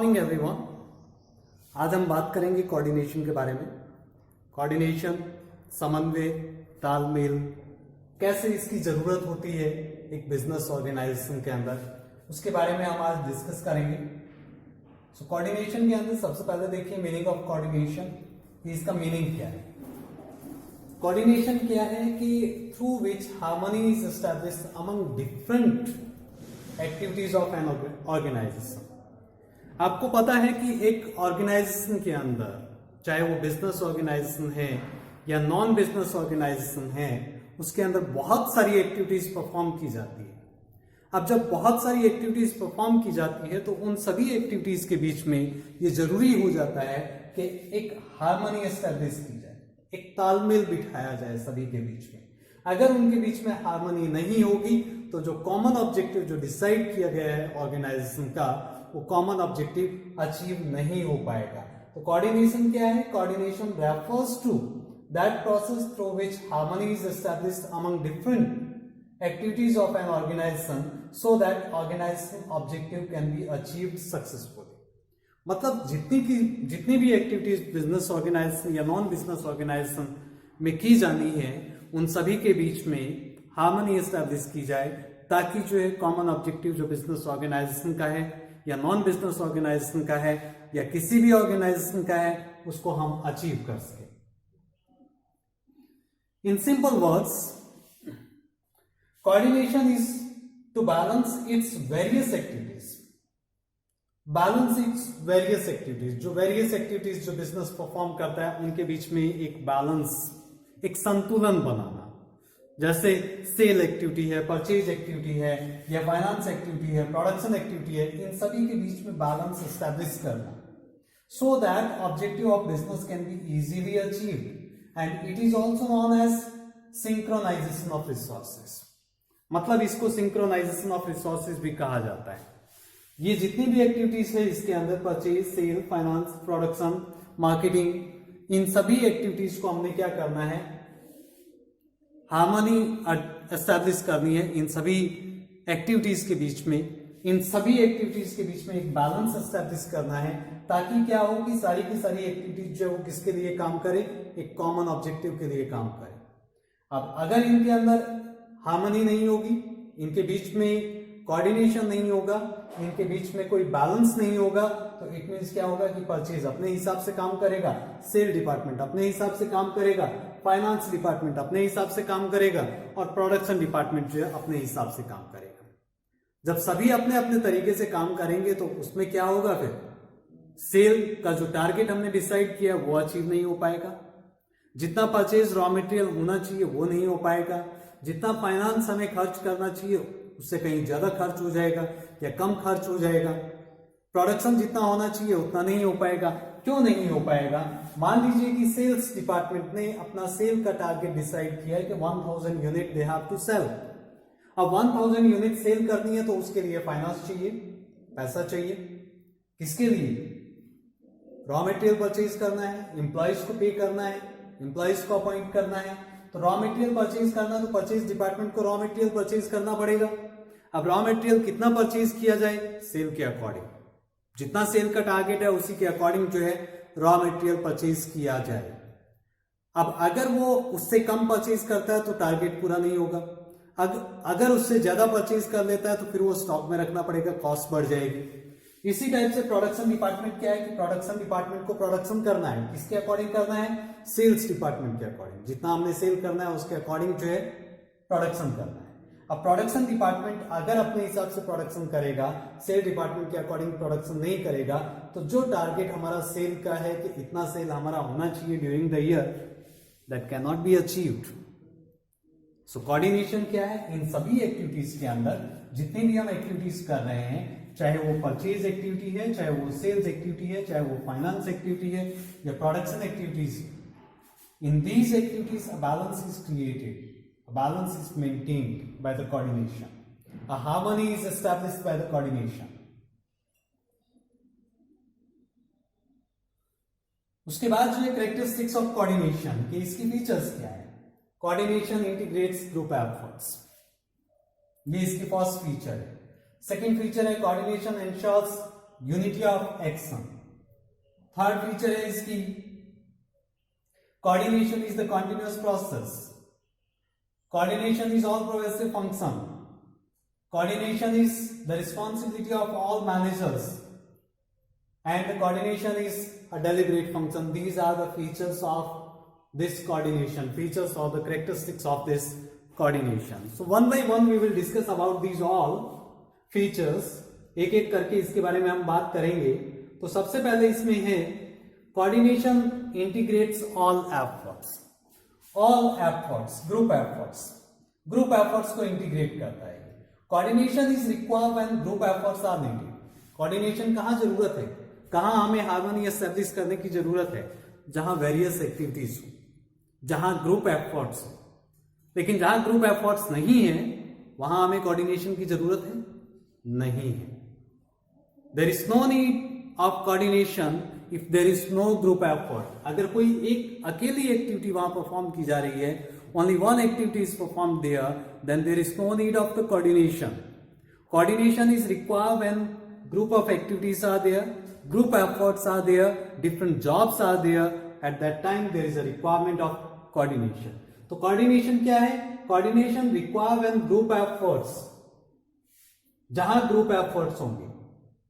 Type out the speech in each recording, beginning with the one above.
Morning everyone. आज हम बात करेंगे कोऑर्डिनेशन के बारे में। कोऑर्डिनेशन, समन्वय, तालमेल, कैसे इसकी जरूरत होती है एक बिजनेस ऑर्गेनाइजेशन के अंदर, उसके बारे में हम आज डिस्कस करेंगे। सो कोऑर्डिनेशन के अंदर सबसे पहले देखिए मीनिंग ऑफ कोऑर्डिनेशन, इसका मीनिंग क्या है। कोऑर्डिनेशन क्या है कि through which harmony is established among different activities of an organisation. आपको पता है कि एक ऑर्गेनाइजेशन के अंदर, चाहे वो बिजनेस ऑर्गेनाइजेशन है या नॉन बिजनेस ऑर्गेनाइजेशन है, उसके अंदर बहुत सारी एक्टिविटीज परफॉर्म की जाती है। अब जब बहुत सारी एक्टिविटीज परफॉर्म की जाती है तो उन सभी एक्टिविटीज के बीच में ये जरूरी हो जाता है कि एक हार्मनी एस्टैब्लिश की जाए, एक तालमेल बिठाया जाए सभी के बीच में। अगर उनके बीच में हार्मनी नहीं होगी तो जो कॉमन ऑब्जेक्टिव जो डिसाइड किया गया है ऑर्गेनाइजेशन का, वो कॉमन ऑब्जेक्टिव अचीव नहीं हो पाएगा। तो कोऑर्डिनेशन क्या है? Coordination refers to that process through which harmony is established among different activities of an organisation so that organisation objective can be achieved successfully. मतलब जितनी भी एक्टिविटीज बिजनेस ऑर्गेनाइजेशन या नॉन बिजनेस ऑर्गेनाइजेशन में की जानी है, उन सभी के बीच में हार्मनी एस्टैब्लिश की जाए ताकि जो है कॉमन ऑब्जेक्टिव जो बिजनेस ऑर्गेनाइजेशन का है या नॉन बिजनेस ऑर्गेनाइजेशन का है या किसी भी ऑर्गेनाइजेशन का है, उसको हम अचीव कर सके। In simple words, coordination is to balance its various activities. Balance its various activities, जो वेरियस एक्टिविटीज जो बिजनेस परफॉर्म करता है उनके बीच में एक बैलेंस, एक संतुलन बनाना। जैसे सेल एक्टिविटी है, परचेज एक्टिविटी है या फाइनेंस एक्टिविटी है, प्रोडक्शन एक्टिविटी है, इन सभी के बीच में बैलेंस एस्टैब्लिश करना so that objective of business can be easily achieved and it is also known as synchronisation of resources. मतलब इसको सिंक्रोनाइजेशन ऑफ रिसोर्सेज भी कहा जाता है। ये जितनी भी एक्टिविटीज है इसके अंदर purchase, sale, finance, production, marketing, इन सभी एक्टिविटीज को हमने क्या करना है? हार्मनी एस्टैब्लिश करनी है इन सभी एक्टिविटीज के बीच में। इन सभी एक्टिविटीज के बीच में एक बैलेंस एस्टैब्लिश करना है ताकि क्या हो कि सारी की सारी एक्टिविटीज जो है किसके लिए काम करे? एक कॉमन ऑब्जेक्टिव के लिए काम करे। अब अगर इनके अंदर हार्मनी नहीं होगी, इनके बीच में कोऑर्डिनेशन नहीं होगा, इनके बीच में कोई बैलेंस नहीं होगा, तो इट मींस क्या होगा कि परचेज अपने हिसाब से काम करेगा, सेल डिपार्टमेंट अपने हिसाब से काम करेगा, फाइनेंस डिपार्टमेंट अपने हिसाब से काम करेगा और प्रोडक्शन डिपार्टमेंट जो है अपने हिसाब से काम करेगा। जब सभी अपने अपने तरीके से काम करेंगे तो उसमें क्या होगा? फिर सेल का जो टारगेट हमने डिसाइड किया वो अचीव नहीं हो पाएगा, जितना परचेज रॉ मटेरियल होना चाहिए वो नहीं हो पाएगा, जितना फाइनेंस हमें खर्च करना चाहिए उससे कहीं ज्यादा खर्च हो जाएगा या कम खर्च हो जाएगा, प्रोडक्शन जितना होना चाहिए उतना नहीं हो पाएगा। क्यों नहीं हो पाएगा? मान लीजिए कि सेल्स डिपार्टमेंट ने अपना सेल का टारगेट डिसाइड किया है कि 1000 unit they have to sell. अब 1000 यूनिट सेल करनी है तो उसके लिए फाइनेंस चाहिए, पैसा चाहिए। किसके लिए? रॉ मटेरियल परचेज करना है, एम्प्लॉइज को पे करना है, एम्प्लॉइज को अपॉइंट करना है। तो रॉ मटेरियल परचेज करना तो परचेज डिपार्टमेंट को रॉ मटेरियल परचेज करना पड़ेगा। अब रॉ मटेरियल कितना परचेज किया जाए? सेल के अकॉर्डिंग, जितना सेल का टारगेट है उसी के अकॉर्डिंग जो है रॉ मटेरियल परचेज किया जाए। अब अगर वो उससे कम परचेज करता है तो टारगेट पूरा नहीं होगा। अगर उससे ज्यादा परचेज कर लेता है तो फिर वो स्टॉक में रखना पड़ेगा, कॉस्ट बढ़ जाएगी। इसी टाइप से प्रोडक्शन डिपार्टमेंट क्या है कि प्रोडक्शन डिपार्टमेंट को प्रोडक्शन करना है, किसके अकॉर्डिंग करना है? सेल्स डिपार्टमेंट के अकॉर्डिंग। जितना हमने सेल करना है उसके अकॉर्डिंग जो है प्रोडक्शन करना है। अब प्रोडक्शन डिपार्टमेंट अगर अपने हिसाब से प्रोडक्शन करेगा, सेल डिपार्टमेंट के अकॉर्डिंग प्रोडक्शन नहीं करेगा, तो जो टारगेट हमारा सेल का है कि इतना सेल हमारा होना चाहिए during the year, that can not be achieved. So coordination क्या है? इन सभी एक्टिविटीज के अंदर जितनी भी हम एक्टिविटीज कर रहे हैं, चाहे वो परचेज एक्टिविटी है, चाहे वो सेल्स एक्टिविटी है, चाहे वो फाइनेंस एक्टिविटी है या production activities, in these activities a balance is created, a balance is maintained by the coordination, a harmony is established by the coordination. उसके बाद जो है कैरेक्टरिस्टिक्स ऑफ कोऑर्डिनेशन कि इसकी फीचर्स क्या है? कोऑर्डिनेशन इंटीग्रेट्स ग्रुप एफर्ट्स, ये इसकी फर्स्ट फीचर है। सेकंड फीचर है coordination ensures unity of action. Third feature है इसकी coordination is the continuous process, coordination is all progressive function, coordination is the responsibility of all managers and the coordination is a deliberate function. These are the features of this coordination, features or the characteristics of this coordination. So one by one we will discuss about these all features. एक एक करके इसके बारे में हम बात करेंगे। तो सबसे पहले इसमें है coordination integrates all efforts, group efforts को integrate करता है। coordination is required when group efforts are needed. coordination कहाँ जरूरत है, कहां हमें हार्मनी एस्टेब्लिश करने की जरूरत है, जहां वेरियस एक्टिविटीज हो, जहां ग्रुप एफर्ट्स हो। लेकिन जहां ग्रुप एफर्ट्स नहीं है वहां हमें कोऑर्डिनेशन की जरूरत है नहीं है। There is no need of coordination if there is no group effort. अगर कोई एक अकेली एक्टिविटी वहां परफॉर्म की जा रही है, only one activity is perform there, then there is no need of the coordination. Coordination is required when group of activities are there, group efforts are there, different jobs are there, at that time there is a requirement of coordination. तो coordination क्या है? coordination require when group efforts, जहां group efforts होंगे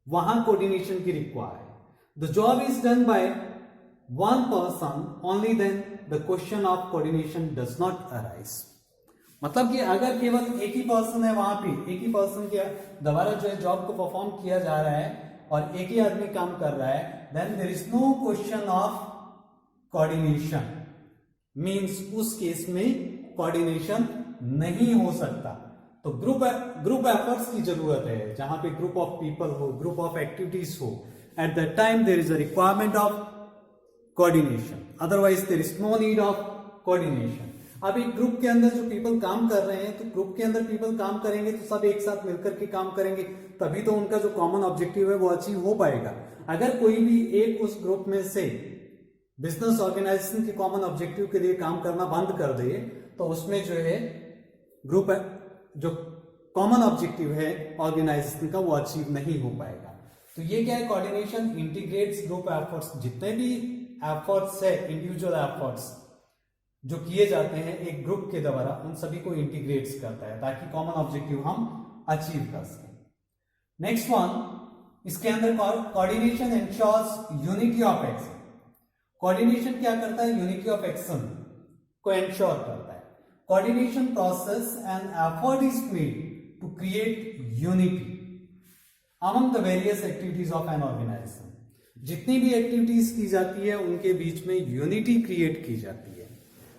वहां coordination की require है। the job is done by one person, only then the question of coordination does not arise. मतलब कि अगर केवल एक ही पर्सन है वहां पे, एक ही पर्सन के द्वारा जो है जॉब को परफॉर्म किया जा रहा है और एक ही आदमी काम कर रहा है, then there is no question of coordination. Means उस केस में कोऑर्डिनेशन नहीं हो सकता। तो ग्रुप एफर्ट्स की जरूरत है, जहां पे ग्रुप ऑफ पीपल हो, ग्रुप ऑफ एक्टिविटीज हो, at that time there is a requirement of coordination, otherwise there is no need of coordination. अब एक ग्रुप के अंदर जो पीपल काम कर रहे हैं, तो ग्रुप के अंदर पीपल काम करेंगे तो सब एक साथ मिलकर के काम करेंगे, तभी तो उनका जो कॉमन ऑब्जेक्टिव है वो अचीव हो पाएगा। अगर कोई भी एक उस ग्रुप में से बिजनेस ऑर्गेनाइजेशन के कॉमन ऑब्जेक्टिव के लिए काम करना बंद कर दे, तो उसमें जो है ग्रुप जो कॉमन ऑब्जेक्टिव है ऑर्गेनाइजेशन का वो अचीव नहीं हो पाएगा। तो ये क्या है? Coordination integrates group efforts. जितने भी एफर्ट्स है, इंडिविजुअल एफर्ट्स जो किए जाते हैं एक ग्रुप के द्वारा, उन सभी को इंटीग्रेट्स करता है ताकि कॉमन ऑब्जेक्टिव हम अचीव कर सकें। नेक्स्ट वन, इसके अंदर coordination ensures unity of action. Coordination क्या करता है? यूनिटी ऑफ एक्शन को एंश्योर करता है। Coordination process and effort is made to create unity among the various activities of an organisation. जितनी भी एक्टिविटीज की जाती है उनके बीच में यूनिटी क्रिएट की जाती है।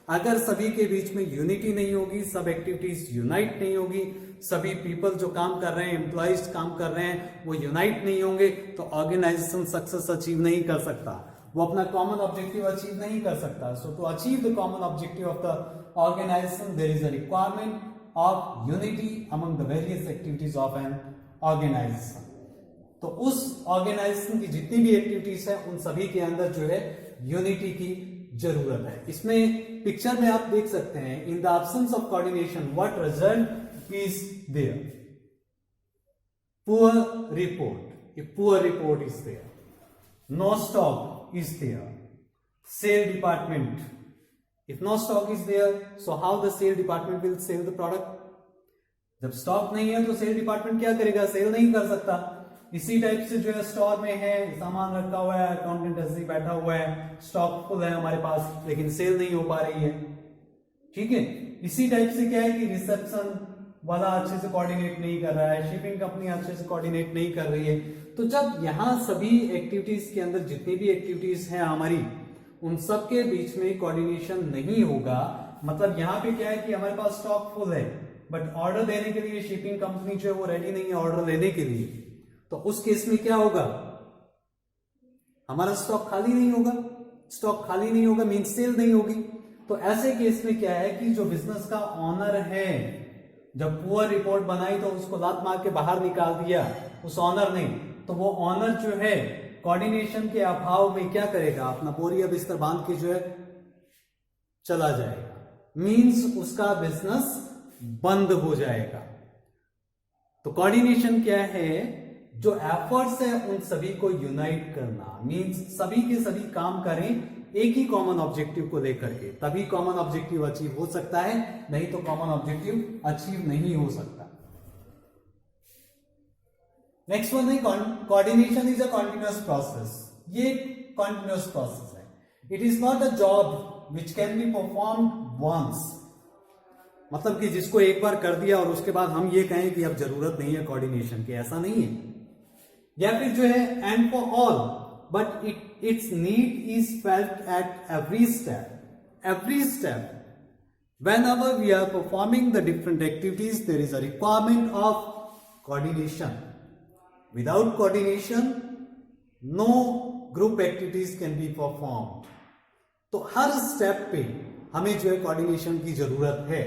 अगर सभी के बीच में यूनिटी नहीं होगी, सब एक्टिविटीज यूनाइट नहीं होगी, सभी पीपल जो काम कर रहे हैं, एम्प्लॉइज काम कर रहे हैं, वो यूनाइट नहीं होंगे, तो ऑर्गेनाइजेशन सक्सेस अचीव नहीं कर सकता, वो अपना कॉमन ऑब्जेक्टिव अचीव नहीं कर सकता। So to achieve the common objective of the organisation there is a requirement of unity among the various activities of an organisation. तो उस ऑर्गेनाइजेशन की जितनी भी एक्टिविटीज है उन सभी के अंदर जो है यूनिटी की जरूरत है। इसमें पिक्चर में आप देख सकते हैं, in the absence of coordination what result is there? Poor report. If poor report is there, no stock is there, sale department, if no stock is there, so how the sale department will sell the product? जब stock नहीं है तो cell department क्या करेगा? Cell नहीं कर सकता। इसी टाइप से जो है स्टोर में है, सामान रखा हुआ है, अकाउंटेंट ऐसे ही बैठा हुआ है, स्टॉक फुल है हमारे पास, लेकिन सेल नहीं हो पा रही है। ठीक है, इसी टाइप से क्या है कि रिसेप्शन वाला अच्छे से कोऑर्डिनेट नहीं कर रहा है, शिपिंग कंपनी अच्छे से कोऑर्डिनेट नहीं कर रही है। तो जब यहां सभी एक्टिविटीज के अंदर जितनी भी एक्टिविटीज हैं हमारी, उन सब के बीच में कोऑर्डिनेशन नहीं होगा, मतलब यहां पे क्या है कि हमारे पास स्टॉक फुल है बट ऑर्डर देने के लिए शिपिंग कंपनी जो है वो रेडी नहीं है ऑर्डर लेने के लिए, तो उस केस में क्या होगा? हमारा स्टॉक खाली नहीं होगा। स्टॉक खाली नहीं होगा मींस सेल नहीं होगी। तो ऐसे केस में क्या है कि जो बिजनेस का ऑनर है, जब पुअर रिपोर्ट बनाई तो उसको लात मार के बाहर निकाल दिया उस ऑनर ने, तो वो ऑनर जो है कोऑर्डिनेशन के अभाव में क्या करेगा? अपना बोरिया बिस्तर बांध के जो है चला जाएगा, मींस उसका बिजनेस बंद हो जाएगा। तो कोऑर्डिनेशन क्या है? जो एफर्ट्स है उन सभी को यूनाइट करना, मींस सभी के सभी काम करें एक ही कॉमन ऑब्जेक्टिव को लेकर के, तभी कॉमन ऑब्जेक्टिव अचीव हो सकता है, नहीं तो कॉमन ऑब्जेक्टिव अचीव नहीं हो सकता। नेक्स्ट वन है coordination is a continuous process. ये कॉन्टिन्यूअस प्रोसेस है। It is not a job which can be perform once, मतलब कि जिसको एक बार कर दिया और उसके बाद हम ये कहें कि अब जरूरत नहीं है कोऑर्डिनेशन की, ऐसा नहीं है। या फिर जो है and for all, but it's need is felt at every step. whenever we are performing the different activities, there is a requirement of coordination. Without coordination, no group activities can be performed. तो हर step पे हमें जो है coordination की जरूरत है।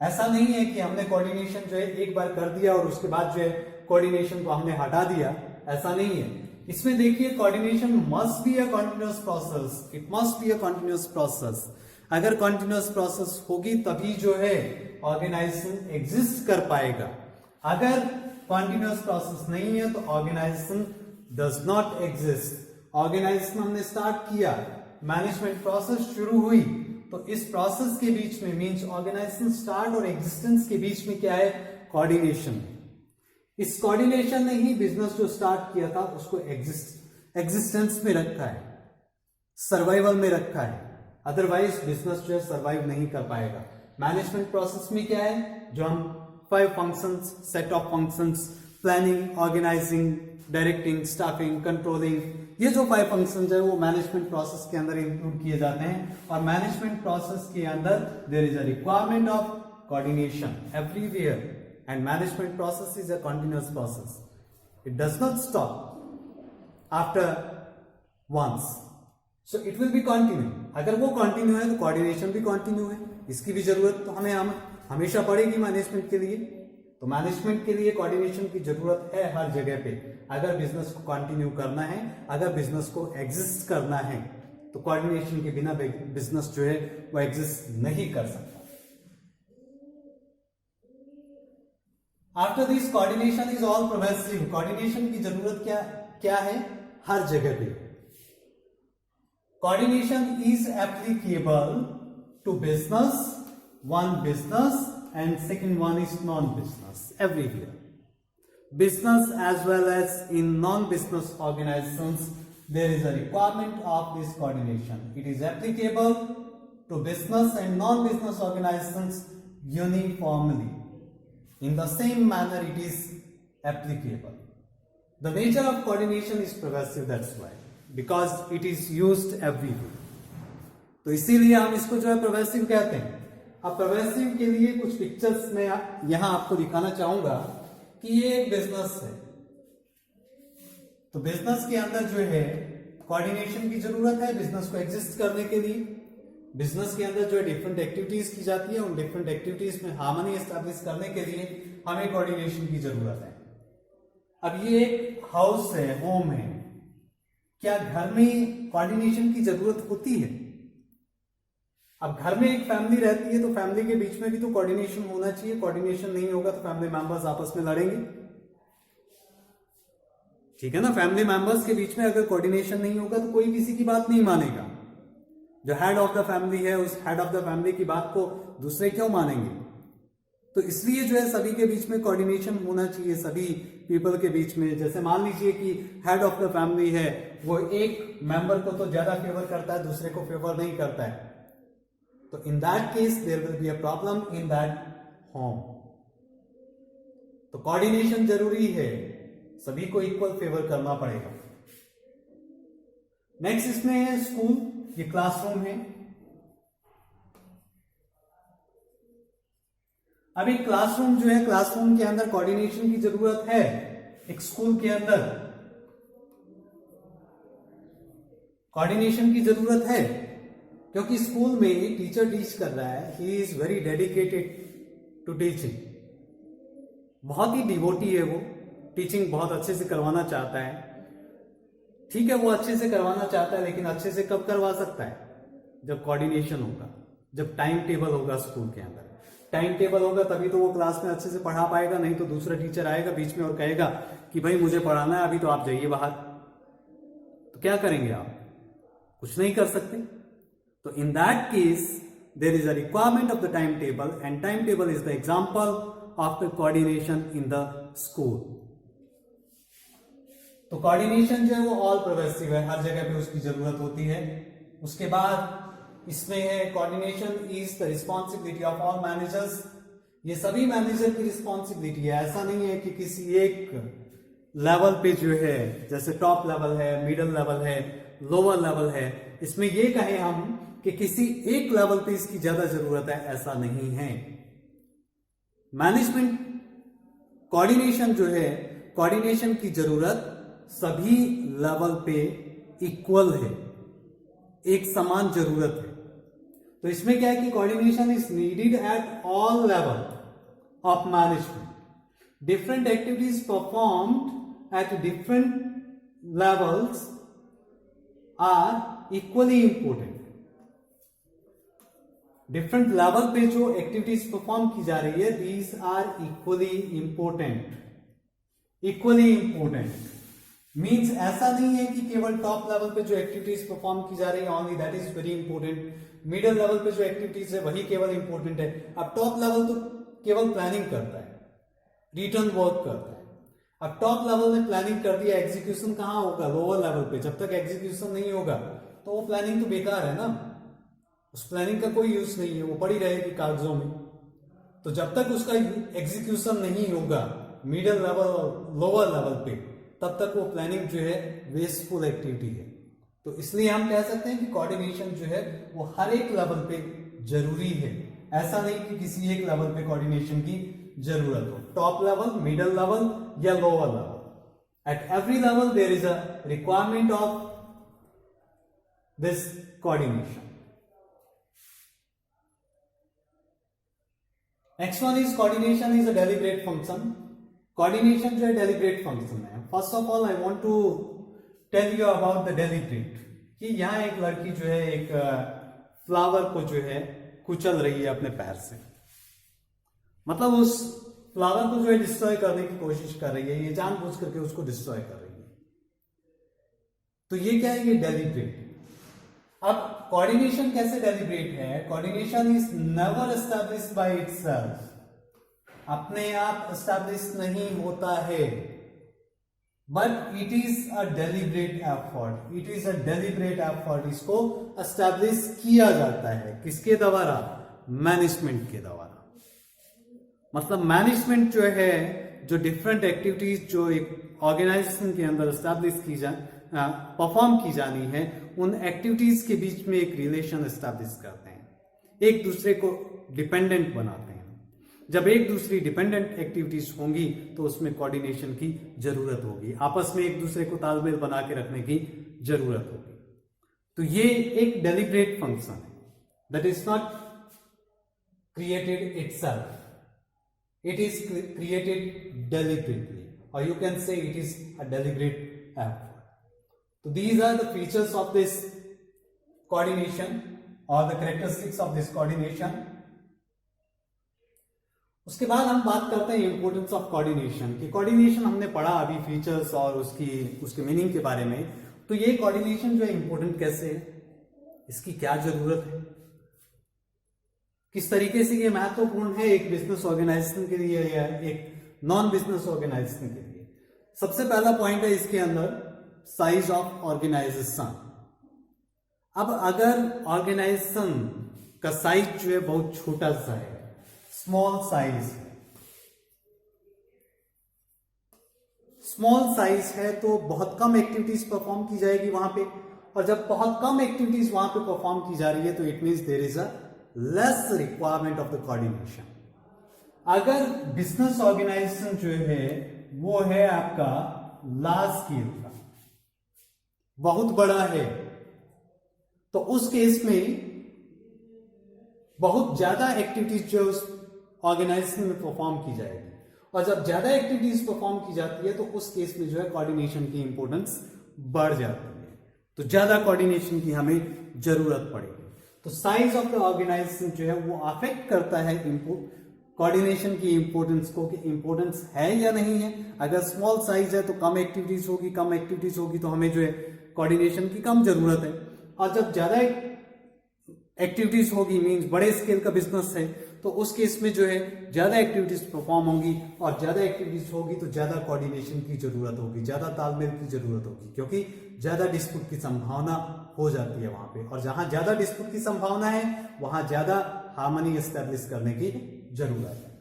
ऐसा नहीं है कि हमने कोऑर्डिनेशन जो है एक बार कर दिया और उसके बाद जो है कोऑर्डिनेशन को हमने हटा दिया, ऐसा नहीं है। इसमें देखिए coordination must be a continuous process, it must be a continuous process. अगर कंटीन्यूअस प्रोसेस होगी तभी जो है ऑर्गेनाइजेशन एग्जिस्ट कर पाएगा। अगर कंटीन्यूअस प्रोसेस नहीं है तो organisation does not exist. Organisation हमने स्टार्ट किया, मैनेजमेंट प्रोसेस शुरू हुई, तो इस प्रोसेस के बीच में मींस ऑर्गेनाइजेशन स्टार्ट और एग्जिस्टेंस के बीच में क्या है, कोऑर्डिनेशन। इस कोऑर्डिनेशन ने ही बिजनेस जो स्टार्ट किया था उसको एग्जिस्टेंस में रखा है, सर्वाइवल में रखा है, अदरवाइज बिजनेस जो है सर्वाइव नहीं कर पाएगा। मैनेजमेंट प्रोसेस में क्या है, जो हम 5 functions, set of functions, planning, organising, directing, staffing, controlling, ये जो 5 फंक्शंस है वो मैनेजमेंट प्रोसेस के अंदर इंक्लूड किए जाते हैं। और मैनेजमेंट प्रोसेस के अंदर there is a requirement of coordination everywhere, and management process is a continuous process. It does not stop after once, so it will be continue. अगर वो कंटिन्यू है तो कोऑर्डिनेशन भी कंटिन्यू है, इसकी भी जरूरत तो हमें हमेशा पड़ेगी मैनेजमेंट के लिए। तो मैनेजमेंट के लिए कोऑर्डिनेशन की जरूरत है हर जगह पे। अगर बिजनेस को कंटिन्यू करना है, अगर बिजनेस को एग्जिस्ट करना है, तो कोऑर्डिनेशन के बिना बिजनेस जो है वो एग्जिस्ट नहीं कर सकता। After this coordination is all pervasive. Coordination की जरूरत क्या है, हर जगह पे। Coordination is applicable to business, one business, and second one is non business, everywhere. Business as well as in non business organisations there is a requirement of this coordination. It is applicable to business and non business organisations uniformly. In the same manner it is applicable. The nature of coordination is pervasive, that's why, because it is used everywhere. तो इसीलिए हम इसको जो है pervasive कहते हैं। अब pervasive के लिए कुछ पिक्चर्स में यहां आपको दिखाना चाहूंगा कि ये एक बिजनेस है। तो बिजनेस के अंदर जो है कोऑर्डिनेशन की जरूरत है बिजनेस को एग्जिस्ट करने के लिए। बिजनेस के अंदर जो है डिफरेंट एक्टिविटीज की जाती है, उन डिफरेंट एक्टिविटीज में हार्मनी एस्टैब्लिश करने के लिए हमें कोऑर्डिनेशन की जरूरत है। अब ये एक हाउस है, होम है, क्या घर में कोऑर्डिनेशन की जरूरत होती है? अब घर में एक फैमिली रहती है तो फैमिली के बीच में भी तो कोऑर्डिनेशन होना चाहिए। कोऑर्डिनेशन नहीं होगा तो फैमिली मेंबर्स आपस में लड़ेंगे, ठीक है ना। फैमिली मेंबर्स के बीच में अगर कोऑर्डिनेशन नहीं होगा तो कोई किसी की बात नहीं मानेगा। जो हेड ऑफ द फैमिली है उस हेड ऑफ द फैमिली की बात को दूसरे क्यों मानेंगे? तो इसलिए जो है सभी के बीच में कोऑर्डिनेशन होना चाहिए, सभी पीपल के बीच में। जैसे मान लीजिए कि हेड ऑफ द फैमिली है, वो एक मेंबर को तो ज्यादा फेवर करता है, दूसरे को फेवर नहीं करता है, तो in that case there will be a problem in that home. तो कोऑर्डिनेशन जरूरी है, सभी को इक्वल फेवर करना पड़ेगा। नेक्स्ट इसमें है स्कूल, ये क्लासरूम है। अब एक क्लासरूम जो है, क्लासरूम के अंदर कोऑर्डिनेशन की जरूरत है। एक स्कूल के अंदर कोऑर्डिनेशन की जरूरत है, क्योंकि स्कूल में टीचर टीच कर रहा है, he is very dedicated to teaching. बहुत ही डिवोटी है वो, टीचिंग बहुत अच्छे से करवाना चाहता है। ठीक है, वो अच्छे से करवाना चाहता है, लेकिन अच्छे से कब करवा सकता है? जब कोऑर्डिनेशन होगा, जब टाइम टेबल होगा स्कूल के अंदर। टाइम टेबल होगा तभी तो वो क्लास में अच्छे से पढ़ा पाएगा, नहीं तो दूसरा टीचर आएगा बीच में और कहेगा कि भाई मुझे पढ़ाना है, अभी तो आप जाइए बाहर। तो क्या करेंगे आप? कुछ नहीं कर सकते। तो in that case there is a requirement of the time table, and time table is the example of the coordination in the school. तो कोऑर्डिनेशन जो है वो ऑल परवेसिव है, हर जगह पे उसकी जरूरत होती है। उसके बाद इसमें है coordination is the responsibility of all managers. ये सभी मैनेजर की रिस्पॉन्सिबिलिटी है। ऐसा नहीं है कि किसी एक लेवल पे जो है, जैसे टॉप लेवल है, मिडिल लेवल है, लोअर लेवल है, इसमें ये कहें हम कि किसी एक लेवल पे इसकी ज्यादा जरूरत है, ऐसा नहीं है। मैनेजमेंट कोऑर्डिनेशन जो है, कोऑर्डिनेशन की जरूरत सभी लेवल पे इक्वल है, एक समान जरूरत है। तो इसमें क्या है कि coordination is needed at all level of management. Different activities performed at different levels are equally important. Different level पे जो एक्टिविटीज परफॉर्म की जा रही है, these are equally important. Equally important means ऐसा नहीं है कि केवल टॉप लेवल पे जो एक्टिविटीज परफॉर्म की जा रही है only that is very important, middle level पे जो एक्टिविटीज है वही केवल इंपॉर्टेंट है। अब टॉप लेवल तो केवल प्लानिंग करता है, रिटर्न वर्क करता है। अब टॉप लेवल ने प्लानिंग कर दिया, एग्जीक्यूशन कहां होगा? लोअर लेवल पे। जब तक एग्जीक्यूशन नहीं होगा तो वो प्लानिंग तो बेकार है ना, उस प्लानिंग का कोई यूज नहीं है, वो पड़ी रहेगी कागजों में। तो जब तक उसका एग्जीक्यूशन नहीं होगा मिडिल लेवल और लोअर लेवल पे, तब तक वो प्लानिंग जो है वेस्टफुल एक्टिविटी है। तो इसलिए हम कह सकते हैं कि कोऑर्डिनेशन जो है वो हर एक लेवल पे जरूरी है। ऐसा नहीं कि किसी एक लेवल पे कोऑर्डिनेशन की जरूरत हो, टॉप लेवल, मिडिल लेवल या lower level, at every level there is a requirement of this coordination. Next one is coordination is a deliberate function. Coordination जो है डेलिब्रेट फंक्शन है। First of all I want to tell you about the deliberate, कि यहां एक लड़की जो है एक फ्लावर को जो है कुचल रही है अपने पैर से, मतलब उस फ्लावर को जो है डिस्ट्रॉय करने की कोशिश कर रही है, ये जानबूझ करके उसको डिस्ट्रॉय कर रही है। तो ये क्या है? ये डेलिब्रेट। अब कोऑर्डिनेशन कैसे डेलिब्रेट है? Coordination is never established by itself, अपने आप एस्टैब्लिश नहीं होता है, but it is a deliberate effort. It is a deliberate effort. इसको एस्टैब्लिश किया जाता है किसके द्वारा? मैनेजमेंट के द्वारा। मतलब मैनेजमेंट जो है, जो डिफरेंट एक्टिविटीज जो एक ऑर्गेनाइजेशन के अंदर एस्टैब्लिश की परफॉर्म की जानी है, उन एक्टिविटीज के बीच में एक रिलेशन एस्टैब्लिश करते हैं, एक दूसरे को डिपेंडेंट बनाते हैं। जब एक दूसरी डिपेंडेंट एक्टिविटीज होंगी तो उसमें कोऑर्डिनेशन की जरूरत होगी, आपस में एक दूसरे को तालमेल बना के रखने की जरूरत होगी। तो ये एक डेलिब्रेट फंक्शन है, that is not created itself, it is created deliberately, or you can say it is a deliberate effort. So these are the features of this coordination or the characteristics of this coordination. उसके बाद हम बात करते हैं importance of coordination की। Coordination हमने पढ़ा अभी फीचर्स और उसके मीनिंग के बारे में। तो ये कोऑर्डिनेशन जो है इंपोर्टेंट कैसे है, इसकी क्या जरूरत है, किस तरीके से ये महत्वपूर्ण है एक बिजनेस ऑर्गेनाइजेशन के लिए या एक नॉन बिजनेस ऑर्गेनाइजेशन के लिए। सबसे पहला पॉइंट है इसके अंदर साइज ऑफ ऑर्गेनाइजेशन। अब अगर ऑर्गेनाइजेशन का साइज जो है बहुत छोटा सा है, स्मॉल साइज है, स्मॉल साइज है, तो बहुत कम एक्टिविटीज परफॉर्म की जाएगी वहां पे, और जब बहुत कम एक्टिविटीज वहां पे परफॉर्म की जा रही है तो it means there is a less requirement of the coordination. अगर बिजनेस ऑर्गेनाइजेशन जो है वो है आपका लार्ज स्केल का, बहुत बड़ा है, तो उस केस में बहुत ज्यादा एक्टिविटीज जो उस ऑर्गेनाइजेशन में परफॉर्म की जाएगी, और जब ज्यादा एक्टिविटीज परफॉर्म की जाती है तो उस केस में जो है कोऑर्डिनेशन की इंपॉर्टेंस बढ़ जाती है, तो ज्यादा कोऑर्डिनेशन की हमें जरूरत पड़ेगी। तो साइज ऑफ द ऑर्गेनाइजेशन जो है वो अफेक्ट करता है कोऑर्डिनेशन की इंपॉर्टेंस को कि इंपॉर्टेंस है या नहीं है। अगर स्मॉल साइज है तो कम एक्टिविटीज होगी तो हमें जो है कोऑर्डिनेशन की कम जरूरत है। और जब ज्यादा एक्टिविटीज होगी मींस बड़े स्केल का बिजनेस है तो उस केस में जो है ज्यादा एक्टिविटीज परफॉर्म होंगी और ज्यादा एक्टिविटीज होगी तो ज्यादा कोऑर्डिनेशन की जरूरत होगी, ज्यादा तालमेल की जरूरत होगी, क्योंकि ज्यादा डिस्प्यूट की संभावना हो जाती है वहां पे। और जहां ज्यादा डिस्प्यूट की संभावना है वहां ज्यादा हार्मनी एस्टेब्लिश करने की जरूरत है।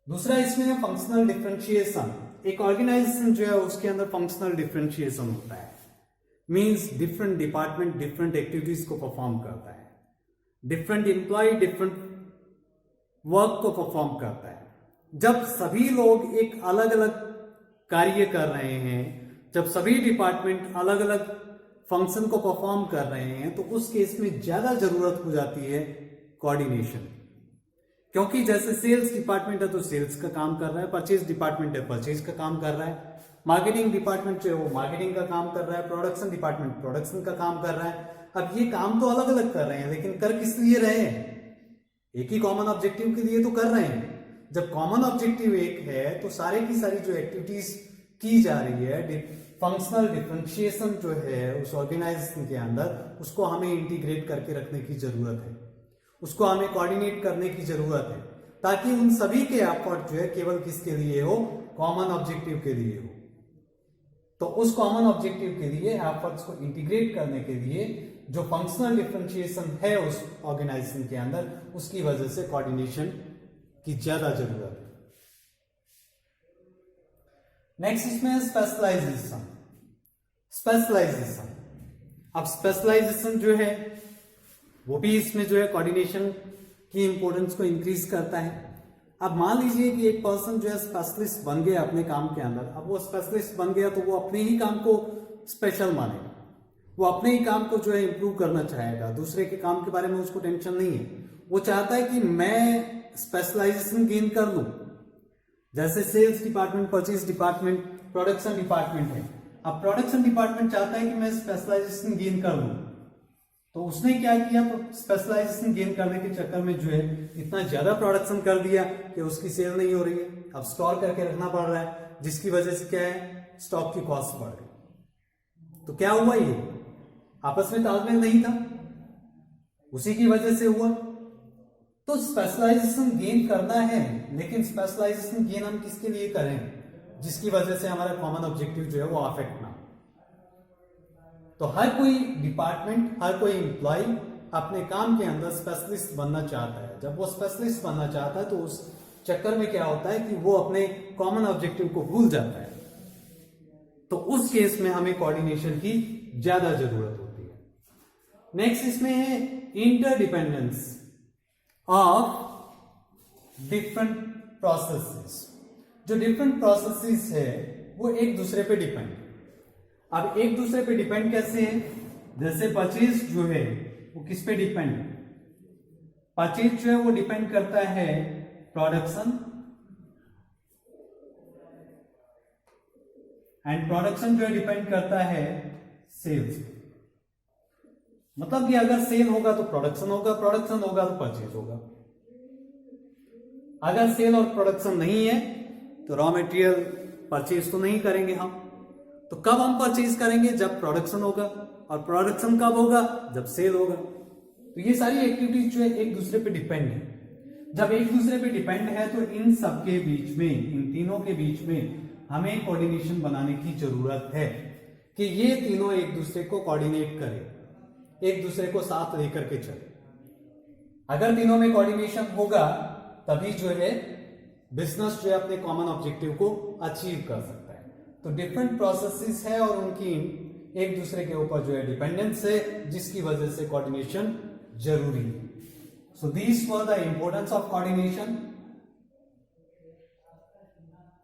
दूसरा इसमें है फंक्शनल डिफरेंशिएशन। एक ऑर्गेनाइजेशन जो है उसके अंदर फंक्शनल डिफरेंशिएशन होता है, means different department different activities को परफॉर्म करता है, डिफरेंट एम्प्लॉय डिफरेंट वर्क को परफॉर्म करता है। जब सभी लोग एक अलग अलग कार्य कर रहे हैं, जब सभी डिपार्टमेंट अलग अलग फंक्शन को परफॉर्म कर रहे हैं तो उस केस में ज्यादा जरूरत हो जाती है कोऑर्डिनेशन। क्योंकि जैसे सेल्स डिपार्टमेंट है तो सेल्स का काम कर रहा है, परचेज डिपार्टमेंट है परचेज का काम कर रहा है, मार्केटिंग डिपार्टमेंट जो है वो मार्केटिंग का काम कर रहा है, प्रोडक्शन डिपार्टमेंट प्रोडक्शन का काम कर रहा है। अब ये काम तो अलग अलग कर रहे हैं लेकिन कर किस लिए रहे हैं? एक ही कॉमन ऑब्जेक्टिव के लिए तो कर रहे हैं। जब कॉमन ऑब्जेक्टिव एक है तो सारे की सारी जो एक्टिविटीज की जा रही है, फंक्शनल डिफरेंशिएशन जो है उस ऑर्गेनाइजेशन के अंदर, उसको हमें इंटीग्रेट करके रखने की जरूरत है, उसको हमें कोऑर्डिनेट करने की जरूरत है, ताकि उन सभी के एफर्ट जो है केवल किसके लिए हो? कॉमन ऑब्जेक्टिव के लिए हो। तो उस कॉमन ऑब्जेक्टिव के लिए एफर्ट्स को इंटीग्रेट करने के लिए जो फंक्शनल डिफरेंशिएशन है उस ऑर्गेनाइजेशन के अंदर, उसकी वजह से कोऑर्डिनेशन की ज्यादा जरूरत है। नेक्स्ट इसमें है स्पेशलाइजेशन। अब स्पेशलाइजेशन जो है वो भी इसमें जो है कोऑर्डिनेशन की इंपॉर्टेंस को इंक्रीज करता है। अब मान लीजिए कि एक पर्सन जो है स्पेशलिस्ट बन गया अपने काम के अंदर। अब वो स्पेशलिस्ट बन गया तो वो अपने ही काम को स्पेशल मानेगा, वो अपने ही काम को जो है इंप्रूव करना चाहेगा, दूसरे के काम के बारे में उसको टेंशन नहीं है। वो चाहता है कि मैं स्पेशलाइजेशन गेन कर लूं। जैसे sales department, purchase department, production department है। अब प्रोडक्शन डिपार्टमेंट चाहता है कि मैं स्पेशलाइजेशन गेन कर लूं, तो उसने क्या किया? स्पेशलाइजेशन गेन करने के चक्कर में जो है इतना ज्यादा प्रोडक्शन कर दिया कि उसकी सेल नहीं हो रही है। अब स्टोर करके रखना पड़ रहा है, जिसकी वजह से क्या है? स्टॉक की कॉस्ट बढ़ गई। तो क्या हुआ? ये आपस में तालमेल नहीं था, उसी की वजह से हुआ। तो स्पेशलाइजेशन गेन करना है, लेकिन स्पेशलाइजेशन गेन हम किसके लिए करें? जिसकी वजह से हमारा कॉमन ऑब्जेक्टिव जो है वो अफेक्ट ना। तो हर कोई डिपार्टमेंट, हर कोई एम्प्लॉय अपने काम के अंदर स्पेशलिस्ट बनना चाहता है। जब वो स्पेशलिस्ट बनना चाहता है तो उस चक्कर में क्या होता है कि वो अपने कॉमन ऑब्जेक्टिव को भूल जाता है। तो उस केस में हमें कोऑर्डिनेशन की ज्यादा जरूरत होती है। नेक्स्ट इसमें है इंटरडिपेंडेंस ऑफ डिफरेंट प्रोसेसेस। जो डिफरेंट प्रोसेसेस है वो एक दूसरे पे डिपेंड है। अब एक दूसरे पे डिपेंड कैसे है? जैसे परचेज जो है वो किस पे डिपेंड है? परचेज जो है वो डिपेंड करता है प्रोडक्शन, एंड प्रोडक्शन जो है डिपेंड करता है सेल्स। मतलब कि अगर सेल होगा तो प्रोडक्शन होगा, प्रोडक्शन होगा तो परचेज होगा। अगर सेल और प्रोडक्शन नहीं है तो रॉ मटेरियल परचेज तो नहीं करेंगे हम। तो कब हम परचेज करेंगे? जब प्रोडक्शन होगा, और प्रोडक्शन कब होगा? जब सेल होगा। तो ये सारी एक्टिविटीज जो है एक दूसरे पे डिपेंड है। जब एक दूसरे पे डिपेंड है तो इन सबके बीच में, इन तीनों के बीच में हमें कोऑर्डिनेशन बनाने की जरूरत है कि ये तीनों एक दूसरे को कोऑर्डिनेट करें, एक दूसरे को साथ लेकर के चले। अगर तीनों में कोऑर्डिनेशन होगा तभी जो है बिजनेस जो है अपने कॉमन ऑब्जेक्टिव को अचीव कर सकता है। तो डिफरेंट प्रोसेसेस है और उनकी एक दूसरे के ऊपर जो है डिपेंडेंस है, जिसकी वजह से कोऑर्डिनेशन जरूरी है। So these were the importance of coordination.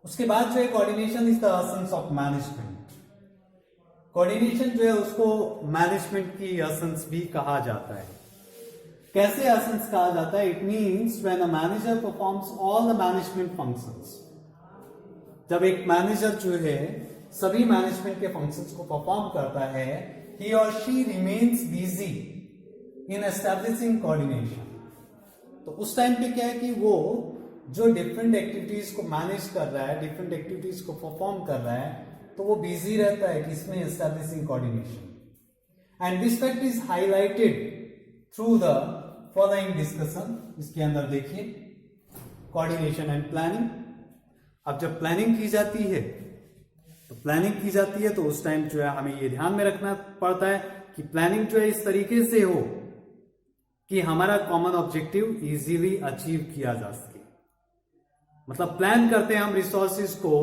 उसके बाद जो है coordination is the essence of management. Coordination जो है उसको मैनेजमेंट की एसेंस भी कहा जाता है। कैसे एसेंस कहा जाता है? It means when a manager performs all the management functions. जब एक मैनेजर जो है सभी मैनेजमेंट के फंक्शंस को परफॉर्म करता है, he or she remains busy in establishing coordination। तो उस टाइम पे क्या है कि वो जो डिफरेंट एक्टिविटीज को मैनेज कर रहा है, डिफरेंट एक्टिविटीज को परफॉर्म कर रहा है, तो वो बिजी रहता है किसमें, establishing coordination. And this fact is highlighted through the following discussion. इसके अंदर देखिए कोऑर्डिनेशन एंड प्लानिंग। अब जब प्लानिंग की जाती है तो उस टाइम जो है हमें ये ध्यान में रखना पड़ता है कि प्लानिंग जो है इस तरीके से हो कि हमारा कॉमन ऑब्जेक्टिव इजीली अचीव किया जा सके। मतलब प्लान करते हैं हम रिसोर्सेज को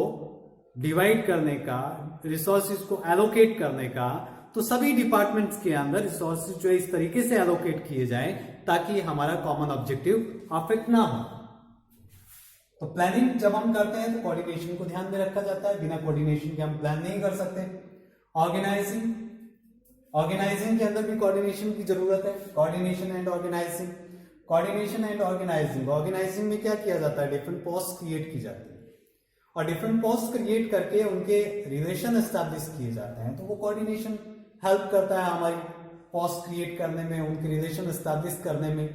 डिवाइड करने का, रिसोर्सेज को एलोकेट करने का, तो सभी डिपार्टमेंट्स के अंदर रिसोर्सेज जो है इस तरीके से एलोकेट किए जाए ताकि हमारा कॉमन ऑब्जेक्टिव अफेक्ट ना हो। तो प्लानिंग जब हम करते हैं तो कोऑर्डिनेशन को ध्यान में रखा जाता है, बिना कोऑर्डिनेशन के हम प्लान नहीं कर सकते। ऑर्गेनाइजिंग के अंदर भी कोऑर्डिनेशन की जरूरत है। कोऑर्डिनेशन एंड ऑर्गेनाइजिंग में क्या किया जाता है, डिफरेंट पोस्ट क्रिएट की जाती है और डिफरेंट पोस्ट क्रिएट करके उनके रिलेशन एस्टैब्लिश किए जाते हैं। तो वो कोऑर्डिनेशन हेल्प करता है हमारी पोस्ट क्रिएट करने में, उनके रिलेशन एस्टैब्लिश करने में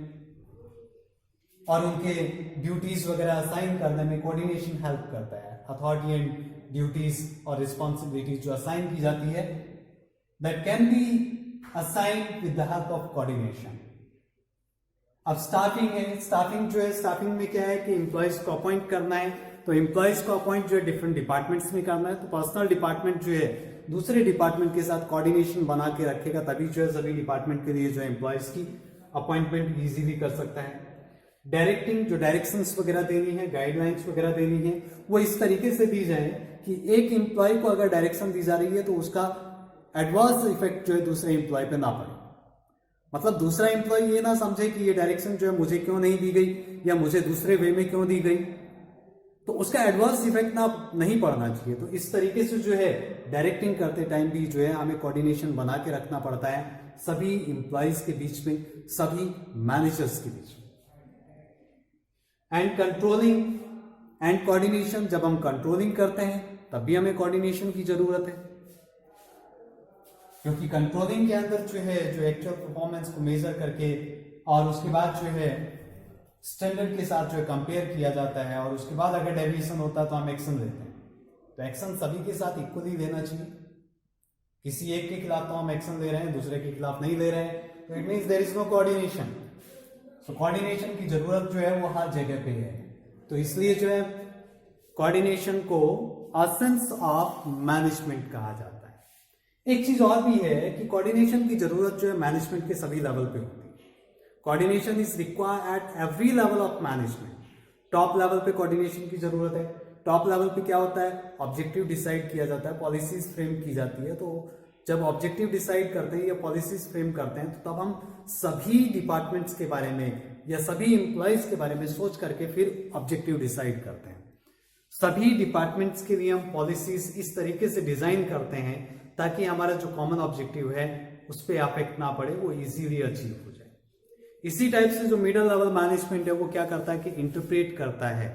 और उनके ड्यूटीज वगैरह असाइन करने में कोऑर्डिनेशन हेल्प करता है। अथॉरिटी एंड ड्यूटीज और रिस्पॉन्सिबिलिटीज जो असाइन की जाती है that can be assigned with the help of coordination. अब स्टाफिंग है। स्टाफिंग में क्या है कि एम्प्लॉयज को अपॉइंट करना है। तो एम्प्लॉयज को अपॉइंट जो है डिफरेंट डिपार्टमेंट्स में करना है। तो पर्सनल डिपार्टमेंट जो है दूसरे डिपार्टमेंट के साथ कोऑर्डिनेशन बना के रखेगा, तभी जो है सभी डिपार्टमेंट के लिए जो है एम्प्लॉयज की अपॉइंटमेंट इजीली कर सकता है। डायरेक्टिंग, जो डायरेक्शंस वगैरह देनी है, गाइडलाइंस वगैरह देनी है, वो इस तरीके से दी जाए कि एक एम्प्लॉय को अगर डायरेक्शन दी जा रही है तो उसका एडवर्स इफेक्ट जो है दूसरे एम्प्लॉय पे ना पड़े। मतलब दूसरा एम्प्लॉय ये ना समझे कि ये डायरेक्शन जो है मुझे क्यों नहीं दी गई या मुझे दूसरे वे में क्यों दी गई, तो उसका एडवर्स इफेक्ट ना नहीं पड़ना चाहिए। तो इस तरीके से जो है डायरेक्टिंग करते टाइम भी जो है हमें कोऑर्डिनेशन बना के रखना पड़ता है सभी एम्प्लॉयज के बीच में, सभी मैनेजर्स के बीच में। एंड कंट्रोलिंग एंड कोऑर्डिनेशन, जब हम कंट्रोलिंग करते हैं तब भी हमें कोऑर्डिनेशन की जरूरत है, क्योंकि कंट्रोलिंग के अंदर जो है जो एक्चुअल परफॉर्मेंस को मेजर करके और उसके बाद जो है स्टैंडर्ड के साथ जो है कंपेयर किया जाता है और उसके बाद अगर डेविएशन होता है तो हम एक्शन लेते हैं। तो एक्शन सभी के साथ इक्वली लेना चाहिए। किसी एक के खिलाफ तो हम एक्शन ले रहे हैं, दूसरे के खिलाफ नहीं ले रहे हैं, तो it means there is no coordination. तो कोऑर्डिनेशन की जरूरत जो है वो हर जगह पे है। तो इसलिए जो है कोऑर्डिनेशन को एसेंस ऑफ मैनेजमेंट कहा जाता है। एक चीज और भी है कि कोऑर्डिनेशन की जरूरत जो है मैनेजमेंट के सभी लेवल पे होती है। Coordination is required at every level of management. Top level पे कोऑर्डिनेशन की जरूरत है। टॉप लेवल पे क्या होता है, ऑब्जेक्टिव डिसाइड किया जाता है, पॉलिसीज फ्रेम की जाती है। तो जब ऑब्जेक्टिव डिसाइड करते हैं या पॉलिसीज फ्रेम करते हैं तो तब हम सभी डिपार्टमेंट्स के बारे में या सभी एम्प्लॉयज के बारे में सोच करके फिर ऑब्जेक्टिव डिसाइड करते हैं। सभी डिपार्टमेंट्स के लिए हम पॉलिसीज इस तरीके से डिजाइन करते हैं ताकि हमारा जो कॉमन ऑब्जेक्टिव है उस पर अफेक्ट ना पड़े, वो इजीली अचीव हो जाए। इसी टाइप से जो मिडिल लेवल मैनेजमेंट है वो क्या करता है कि इंटरप्रेट करता है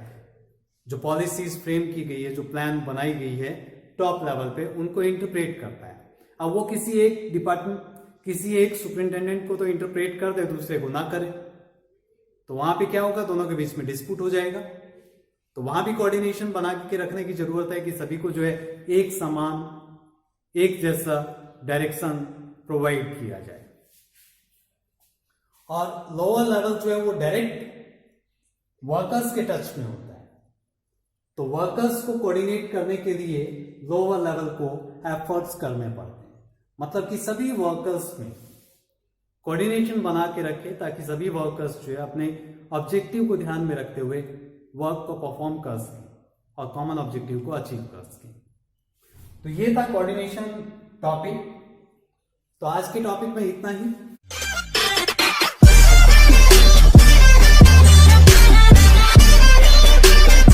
जो पॉलिसीज फ्रेम की गई है, जो प्लान बनाई गई है टॉप लेवल पे, उनको इंटरप्रेट करता है। अब वो किसी एक डिपार्टमेंट, किसी एक सुपरिंटेंडेंट को तो इंटरप्रेट कर दे, दूसरे को ना करे, तो वहां पे क्या होगा, दोनों के बीच में डिस्प्यूट हो जाएगा। तो वहां भी कोऑर्डिनेशन बना के रखने की जरूरत है कि सभी को जो है एक समान, एक जैसा डायरेक्शन प्रोवाइड किया जाए। और लोअर लेवल जो है वो डायरेक्ट वर्कर्स के टच में होता है। तो वर्कर्स को कोऑर्डिनेट करने के लिए लोअर लेवल को एफर्ट्स करने पड़ते हैं। मतलब कि सभी वर्कर्स में कोऑर्डिनेशन बना के रखे ताकि सभी वर्कर्स जो है अपने ऑब्जेक्टिव को ध्यान में रखते हुए वर्क को परफॉर्म कर सकें और कॉमन ऑब्जेक्टिव को अचीव कर सकें। तो ये था कोऑर्डिनेशन टॉपिक। तो आज के टॉपिक में इतना ही।